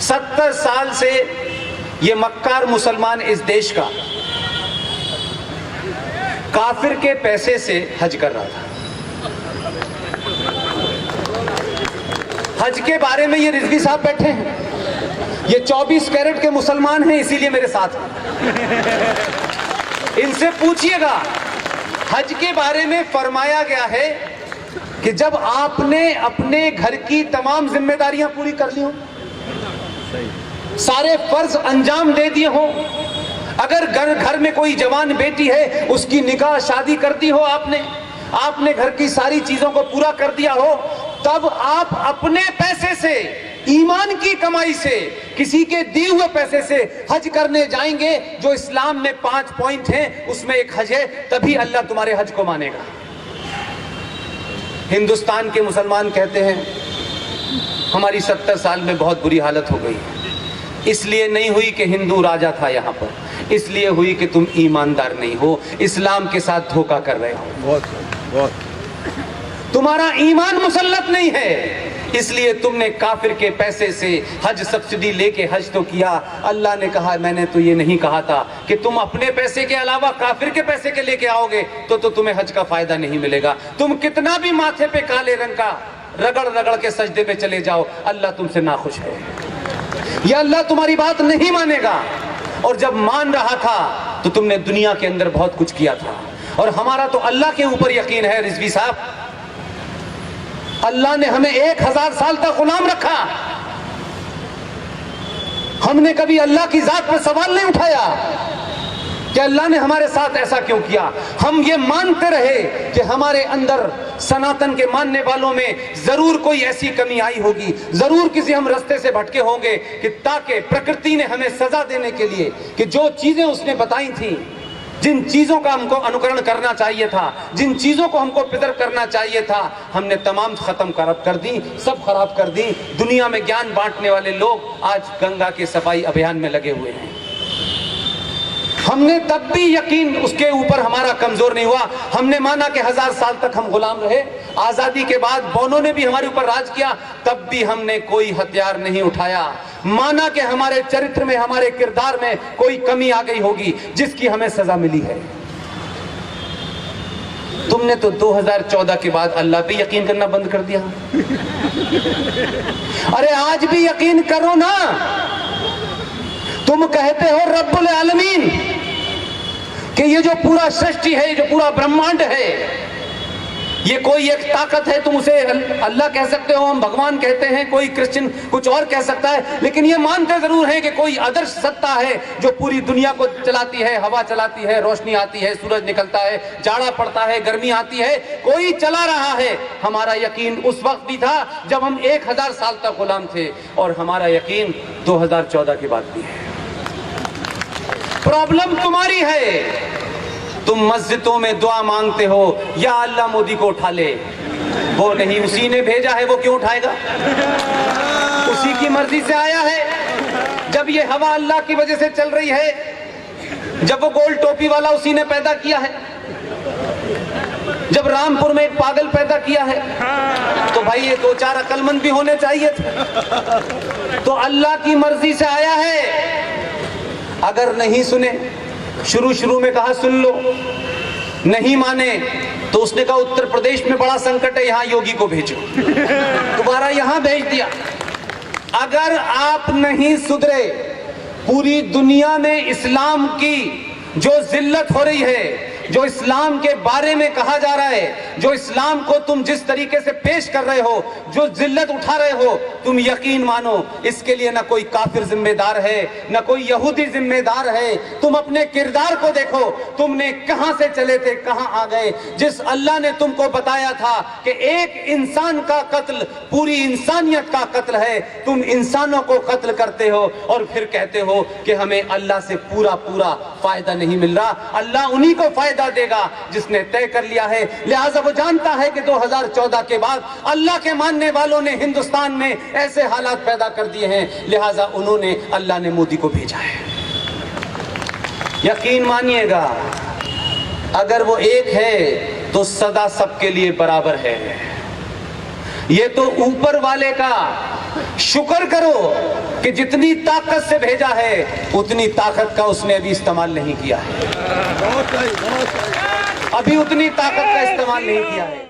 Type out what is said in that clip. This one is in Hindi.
70 साल से ये मक्कार मुसलमान इस देश का काफिर के पैसे से हज कर रहा था। हज के बारे में ये रिजवी साहब बैठे हैं, ये 24 कैरेट के मुसलमान हैं, इसीलिए मेरे साथ हैं। इनसे पूछिएगा, हज के बारे में फरमाया गया है कि जब आपने अपने घर की तमाम जिम्मेदारियां पूरी कर ली हो, सारे फर्ज अंजाम दे दिए हो, अगर घर में कोई जवान बेटी है उसकी निकाह शादी कर दी हो, आपने घर की सारी चीजों को पूरा कर दिया हो, तब आप अपने पैसे से, ईमान की कमाई से, किसी के दिए हुए पैसे से हज करने जाएंगे। जो इस्लाम में 5 पॉइंट हैं उसमें एक हज है, तभी अल्लाह तुम्हारे हज को मानेगा। हिंदुस्तान के मुसलमान कहते हैं हमारी 70 साल में बहुत बुरी हालत हो गई, इसलिए नहीं हुई कि हिंदू राजा था यहाँ पर, इसलिए हुई कि तुम ईमानदार नहीं हो, इस्लाम के साथ धोखा कर रहे हो, बहुत तुम्हारा ईमान मुसल्लत नहीं है, इसलिए तुमने काफिर के पैसे से हज सब्सिडी लेके हज तो किया। अल्लाह ने कहा मैंने तो ये नहीं कहा था कि तुम अपने पैसे के अलावा काफिर के पैसे के लेके आओगे तो तुम्हें हज का फायदा नहीं मिलेगा। तुम कितना भी माथे पे काले रंग का रगड़ रगड़ के सजदे पे चले जाओ, अल्लाह तुमसे नाखुश है, या अल्लाह तुम्हारी बात नहीं मानेगा। और जब मान रहा था तो तुमने दुनिया के अंदर बहुत कुछ किया था, और हमारा तो अल्लाह के ऊपर यकीन है रिजवी साहब। अल्लाह ने हमें 1000 साल तक गुलाम रखा, हमने कभी अल्लाह की जात पर सवाल नहीं उठाया कि अल्लाह ने हमारे साथ ऐसा क्यों किया। हम ये मानते रहे कि हमारे अंदर, सनातन के मानने वालों में जरूर कोई ऐसी कमी आई होगी, जरूर किसी हम रास्ते से भटके होंगे, कि ताकि प्रकृति ने हमें सजा देने के लिए कि जो चीजें उसने बताई थी, जिन चीजों का हमको अनुकरण करना चाहिए था, जिन चीजों को हमको प्रिजर्व करना चाहिए था, हमने तमाम खत्म कर दी, सब खराब कर दी। दुनिया में ज्ञान बांटने वाले लोग आज गंगा के सफाई अभियान में लगे हुए हैं। हमने तब भी यकीन उसके ऊपर हमारा कमजोर नहीं हुआ, हमने माना कि 1000 साल तक हम गुलाम रहे। आजादी के बाद बोनों ने भी हमारे ऊपर राज किया, तब भी हमने कोई हथियार नहीं उठाया। माना कि हमारे चरित्र में, हमारे किरदार में कोई कमी आ गई होगी जिसकी हमें सजा मिली है। तुमने तो 2014 के बाद अल्लाह पे यकीन करना बंद कर दिया। अरे आज भी यकीन करो ना, तुम कहते हो रब्बुल आलमीन कि ये जो पूरा सृष्टि है, जो पूरा ब्रह्मांड है, ये कोई एक ताकत है, तुम उसे अल्लाह कह सकते हो, हम भगवान कहते हैं, कोई क्रिश्चियन कुछ और कह सकता है, लेकिन ये मानते जरूर हैं कि कोई आदर्श सत्ता है जो पूरी दुनिया को चलाती है, हवा चलाती है, रोशनी आती है, सूरज निकलता है, जाड़ा पड़ता है, गर्मी आती है, कोई चला रहा है। हमारा यकीन उस वक्त भी था जब हम 1000 साल तक गुलाम थे, और हमारा यकीन 2014 के बाद भी है। प्रॉब्लम तुम्हारी है, तुम मस्जिदों में दुआ मांगते हो या अल्लाह मोदी को उठा ले, वो नहीं, उसी ने भेजा है, वो क्यों उठाएगा, उसी की मर्जी से आया है। जब ये हवा अल्लाह की वजह से चल रही है, जब वो गोल टोपी वाला उसी ने पैदा किया है, जब रामपुर में एक पागल पैदा किया है, तो भाई ये 2-4 अक्लमंद भी होने चाहिए थे। तो अल्लाह की मर्जी से आया है। अगर नहीं सुने, शुरू में कहा सुन लो, नहीं माने तो उसने कहा उत्तर प्रदेश में बड़ा संकट है, यहां योगी को भेजो, दोबारा यहां भेज दिया। अगर आप नहीं सुधरे, पूरी दुनिया में इस्लाम की जो जिल्लत हो रही है, जो इस्लाम के बारे में कहा जा रहा है, जो इस्लाम को तुम जिस तरीके से पेश कर रहे हो, जो जिल्लत उठा रहे हो, तुम यकीन मानो इसके लिए ना कोई काफिर जिम्मेदार है, ना कोई यहूदी जिम्मेदार है। तुम अपने किरदार को देखो, तुमने कहां से चले थे, कहां आ गए। जिस अल्लाह ने तुमको बताया था कि एक इंसान का कत्ल पूरी इंसानियत का कत्ल है, तुम इंसानों को कत्ल करते हो और फिर कहते हो कि हमें अल्लाह से पूरा फायदा नहीं मिल रहा। अल्लाह उन्हीं को फायदा देगा जिसने तय कर लिया है। लिहाजा वो जानता है कि 2014 के बाद अल्लाह के मानने वालों ने हिंदुस्तान में ऐसे हालात पैदा कर दिए हैं, लिहाजा उन्होंने, अल्लाह ने मोदी को भेजा है। यकीन मानिएगा, अगर वो एक है तो सदा सबके लिए बराबर है। ये तो ऊपर वाले का शुक्र करो कि जितनी ताकत से भेजा है उतनी ताकत का उसने अभी इस्तेमाल नहीं किया है, अभी उतनी ताकत का इस्तेमाल नहीं किया है।